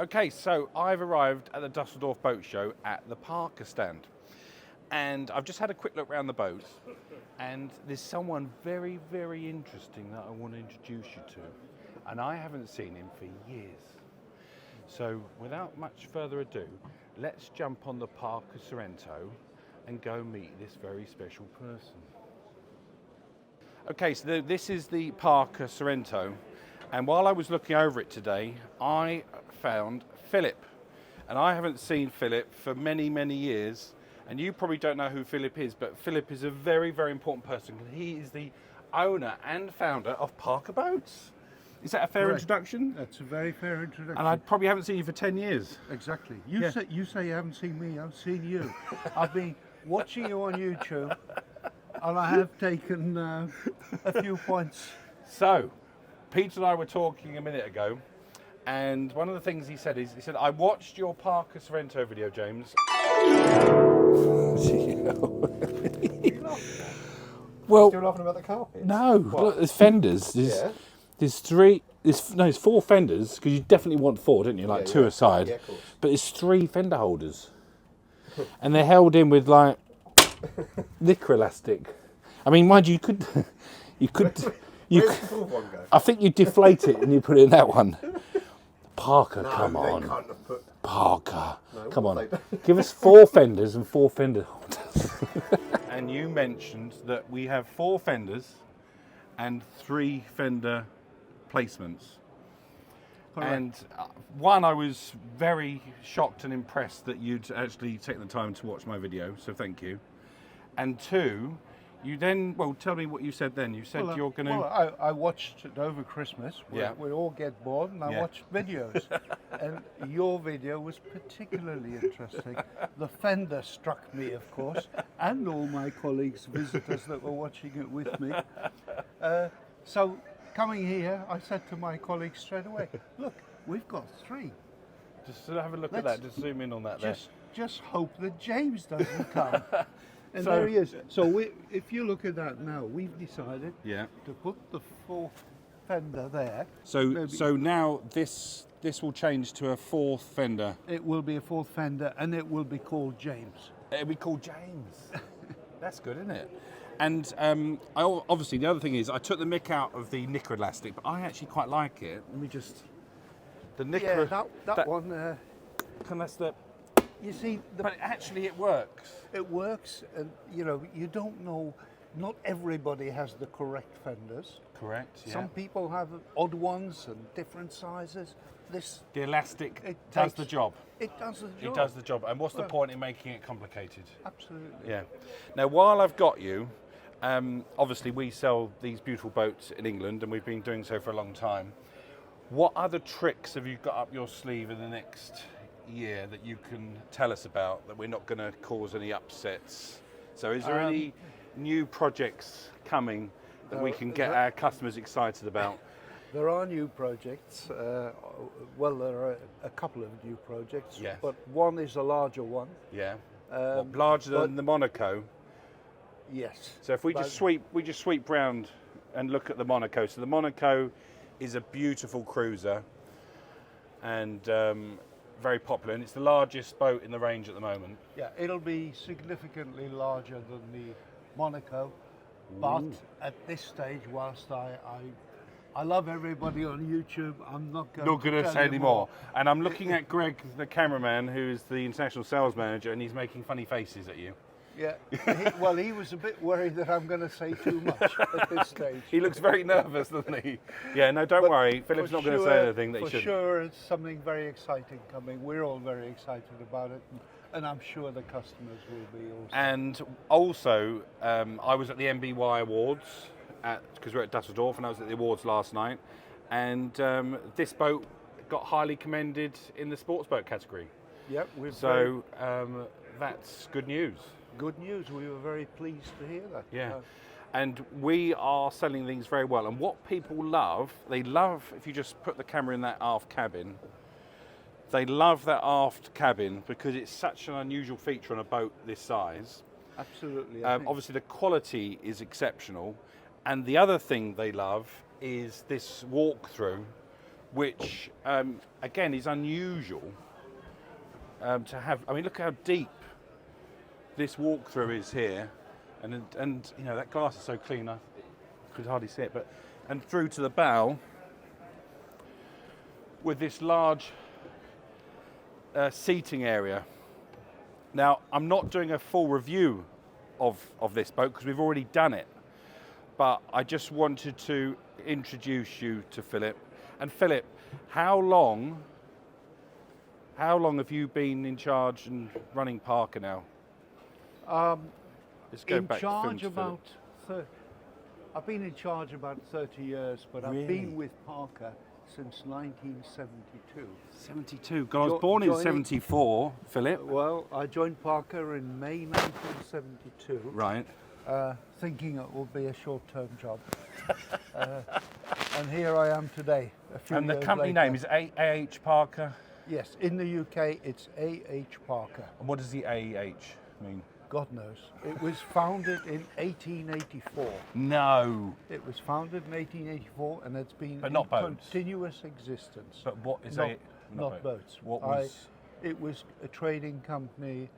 Okay, so I've arrived at the Düsseldorf boat show at the Parker stand. And I've just had a quick look around the boats, and there's someone very, very interesting that I want to introduce you to. And I haven't seen him for years. So without much further ado, let's jump on the Parker Sorrento and go meet this very special person. Okay, so this is the Parker Sorrento. And while I was looking over it today, I found Phillip. And I haven't seen Phillip for many, many years. And you probably don't know who Phillip is, but Phillip is a very, very important person. He is the owner and founder of Parker Boats. Is that a fair introduction? That's a very fair introduction. And I probably haven't seen you for 10 years. Exactly. You say you haven't seen me, I've seen you. I've been watching you on YouTube, and I have taken a few points. So, Peter and I were talking a minute ago, and one of the things he said, I watched your Parker Sorrento video, James. Well, Still laughing about the carpet? no, look, there's fenders. There's four fenders, because you definitely want four, don't you? Like two aside. Yeah, of course. But there's three fender holders. And they're held in with like Lycra elastic. I mean, mind you, you could, Where's the fourth one go? I think you deflate it and you put it in that one. Parker, come they on. can't have put... Parker, No, come what on. have they Give us four fenders and four fender holders. And you mentioned that we have four fenders and three fender placements. Correct. And one, I was very shocked and impressed that you'd actually taken the time to watch my video, so thank you. And two, you then, well, tell me what you said then. You said you're going to... Well, I watched it over Christmas. Yeah. We all get bored, and I watched videos. And your video was particularly interesting. The fender struck me, of course, and all my colleagues, visitors that were watching it with me. So coming here, I said to my colleagues straight away, look, we've got three. Just have a look at that, just zoom in on that there. Just hope that James doesn't come. And there he is. So if you look at that now, we've decided to put the fourth fender there. So now this will change to a fourth fender. It will be a fourth fender, and it will be called James. It'll be called James. That's good, isn't it? And obviously the other thing is I took the mick out of the Lycra elastic, but I actually quite like it. Let me just... The Lycra... Yeah, that one... and that's the... You see, But actually it works. it works, and you don't know. Not everybody has the correct fenders. Correct, yeah. Some people have odd ones and different sizes. The elastic It does takes- the job. It does the job. It does the job. And what's the Well- point in making it complicated? Absolutely. Yeah. Now, while I've got you, obviously we sell these beautiful boats in England, and we've been doing so for a long time. What other tricks have you got up your sleeve in the next year that you can tell us about, that we're not going to cause any upsets? So is there any new projects coming that we can get our customers excited about? There are new projects. Well, there are a couple of new projects. Yes. But one is a larger one. Yeah. Larger than the Monaco. Yes. So if we just sweep round and look at the Monaco. So the Monaco is a beautiful cruiser and very popular, and it's the largest boat in the range at the moment. Yeah, it'll be significantly larger than the Monaco, but at this stage, whilst I love everybody on YouTube, I'm not going to say any more. And I'm looking at Greg, the cameraman, who is the international sales manager, and he's making funny faces at you. Yeah, he was a bit worried that I'm going to say too much at this stage. He looks very nervous, doesn't he? Yeah, no, don't worry. Philip's not going to say anything that he shouldn't. For sure, it's something very exciting coming. We're all very excited about it, and I'm sure the customers will be also. And also, I was at the MBY Awards, because we're at Düsseldorf, and I was at the awards last night, and this boat got highly commended in the sports boat category. Yep, that's good news. Good news. We were very pleased to hear that. Yeah. And we are selling these very well. And what people love, they love, if you just put the camera in that aft cabin, they love that aft cabin because it's such an unusual feature on a boat this size. Absolutely. Obviously, the quality is exceptional. And the other thing they love is this walk-through which again is unusual to have. I mean, look how deep this walkthrough is here, and you know that glass is so clean I could hardly see it, but and through to the bow with this large seating area. Now, I'm not doing a full review of this boat because we've already done it, but I just wanted to introduce you to Phillip. And Phillip, how long have you been in charge and running Parker now? Let's go In back charge to about, I've been in charge about 30 years, but Really? I've been with Parker since 1972. 72. God, I was born in joining- 74, Phillip. Well, I joined Parker in May 1972, Right. thinking it would be a short-term job. And here I am today, a few And the years company later. name is AH Parker. Yes, in the UK it's AH Parker. And what does the AH mean? God knows. It was founded in 1884. No. It was founded in 1884 and it's been But in not boats. continuous existence. But what is not, a not boats. What was It was a trading company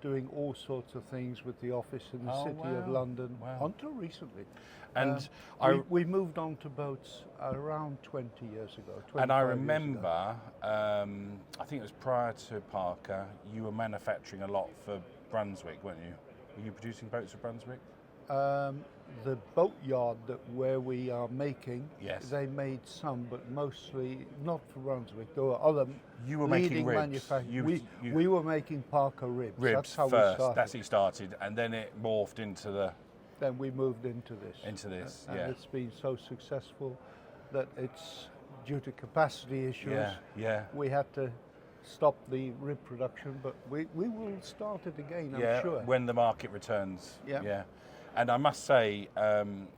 doing all sorts of things with the office in the Oh, city of wow. London Wow. until recently. and We moved on to boats around 20 years ago. and I 25 years ago. remember I think it was prior to Parker, you were manufacturing a lot for Brunswick, weren't you? Were you producing boats for Brunswick? The boatyard where we are making, Yes. they made some, but mostly not for Brunswick. There were other You were making leading ribs. manufacturers. You- We were making Parker ribs. Ribs That's how first. we started. That's how you started, and then it morphed into the Then we moved into this. this. And Yeah. it's been so successful that it's due to capacity issues. Yeah. Yeah. We had to stop the rib production, but we will start it again, I'm Yeah, sure. when the market returns. Yeah. Yeah. And I must say,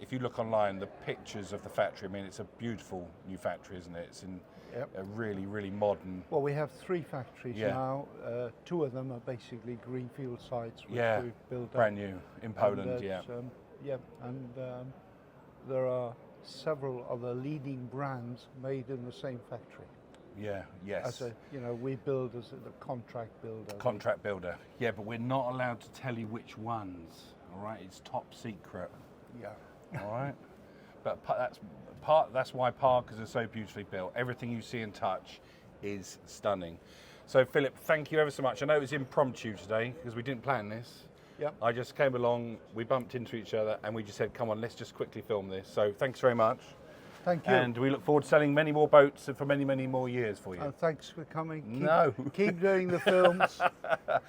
if you look online, the pictures of the factory, I mean, it's a beautiful new factory, isn't it? It's in Yep. a really, really modern. Well, we have 3 factories Yeah. now. 2 of them are basically greenfield sites which Yeah, we've built brand up. new in Poland, And, yeah. There are several other leading brands made in the same factory. Yeah, yes. As a, we build as a contract builder. Contract builder. Yeah, but we're not allowed to tell you which ones, all right? It's top secret, Yeah. all right? But that's why Parkers are so beautifully built. Everything you see and touch is stunning. So, Phillip, thank you ever so much. I know it was impromptu today because we didn't plan this. Yep. I just came along, we bumped into each other, and we just said, come on, let's just quickly film this. So, thanks very much. Thank you. And we look forward to selling many more boats for many, many more years for you. And thanks for coming. Keep doing the films.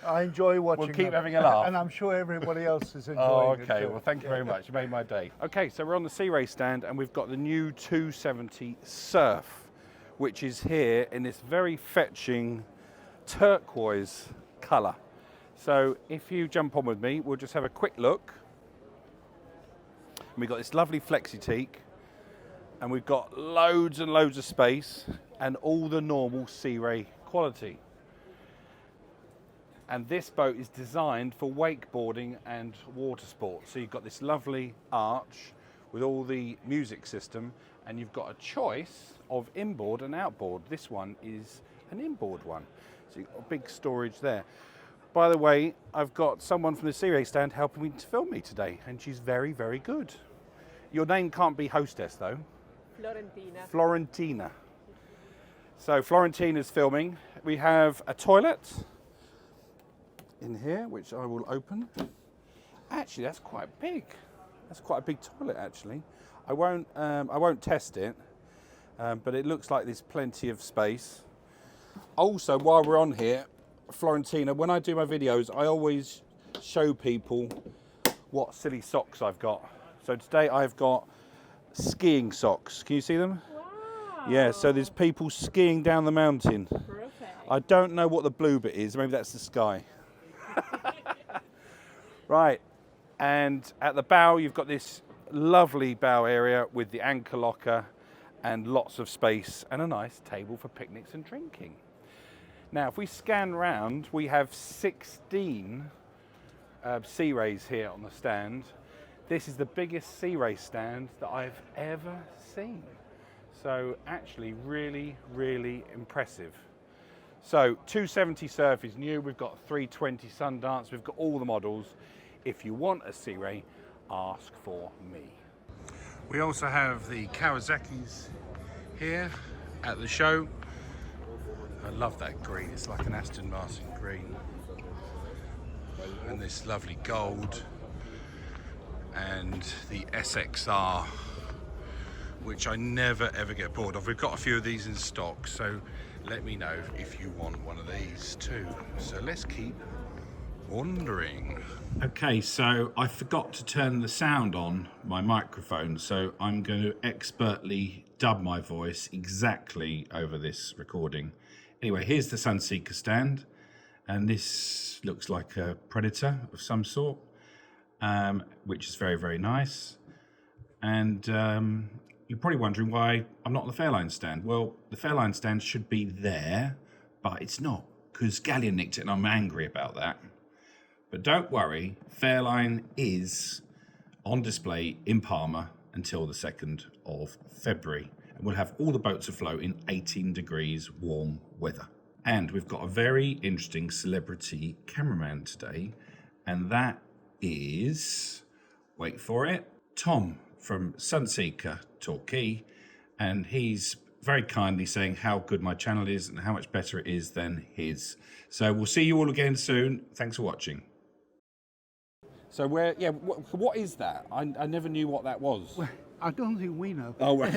I enjoy watching We'll keep them. having a laugh. And I'm sure everybody else is Oh, enjoying it. okay. too. Well, thank you very much. You made my day. Okay, so we're on the Sea Ray stand, and we've got the new 270 Surf, which is here in this very fetching turquoise colour. So if you jump on with me, we'll just have a quick look. And we've got this lovely flexi-teak, and we've got loads and loads of space and all the normal Sea Ray quality. And this boat is designed for wakeboarding and water sports. So you've got this lovely arch with all the music system, and you've got a choice of inboard and outboard. This one is an inboard one. So you've got a big storage there. By the way, I've got someone from the Sea Ray stand helping me to film me today, and she's very, very good. Your name can't be hostess though. Florentina. Florentina. So Florentina's filming. We have a toilet in here, which I will open. Actually, that's quite big. That's quite a big toilet, actually. I won't test it, but it looks like there's plenty of space. Also, while we're on here, Florentina, when I do my videos, I always show people what silly socks I've got. So today I've got skiing socks. Can you see them? Wow. Yeah, so there's people skiing down the mountain. Perfect. I don't know what the blue bit is. Maybe that's the sky. Right, and at the bow you've got this lovely bow area with the anchor locker and lots of space and a nice table for picnics and drinking. Now, if we scan round, we have 16 Sea Rays here on the stand. This is the biggest Sea Ray stand that I've ever seen. So actually really, really impressive. So 270 Surf is new, we've got 320 Sundance, we've got all the models. If you want a Sea Ray, ask for me. We also have the Kawasaki's here at the show. I love that green, it's like an Aston Martin green. And this lovely gold. And the SXR, which I never ever get bored of. We've got a few of these in stock, so let me know if you want one of these too. So let's keep wandering. Okay, so I forgot to turn the sound on my microphone, so I'm going to expertly dub my voice exactly over this recording. Anyway, here's the Sunseeker stand, and this looks like a Predator of some sort, which is very, very nice. And you're probably wondering why I'm not on the Fairline stand. Well, the Fairline stand should be there, but it's not, because Galleon nicked it and I'm angry about that. But don't worry, Fairline is on display in Palma until the 2nd of February. And we'll have all the boats afloat in 18 degrees warm weather. And we've got a very interesting celebrity cameraman today, and that is, wait for it, Tom from Sunseeker Predator, and he's very kindly saying how good my channel is and how much better it is than his. So we'll see you all again soon. Thanks for watching. So what is that? I never knew what that was. I don't think we know. Oh, right.